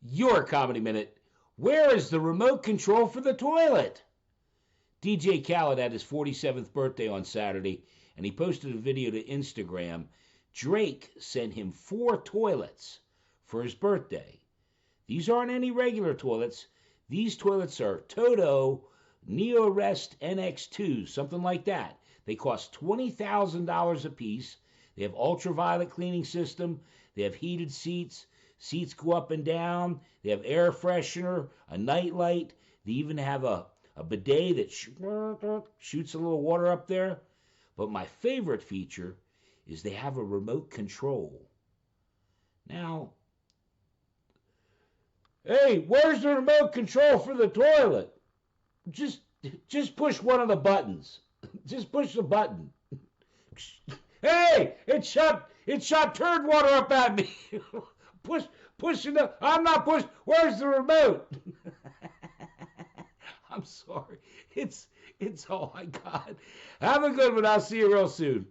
Your Comedy Minute. Where is the remote control for the toilet? DJ Khaled had his 47th birthday on Saturday, and he posted a video to Instagram. Drake sent him 4 toilets for his birthday. These aren't any regular toilets. These toilets are Toto NeoRest NX2, something like that. They cost $20,000 a piece. They have ultraviolet cleaning system. They have heated seats. Seats go up and down. They have air freshener, a night light. They even have a bidet that shoots a little water up there. But my favorite feature is they have a remote control. Now, hey, where's the remote control for the toilet? Just push one of the buttons. Just push the button. Hey, it shot turd water up at me. pushing the. I'm not push. Where's the remote? I'm sorry. It's all I got. Have a good one. I'll see you real soon.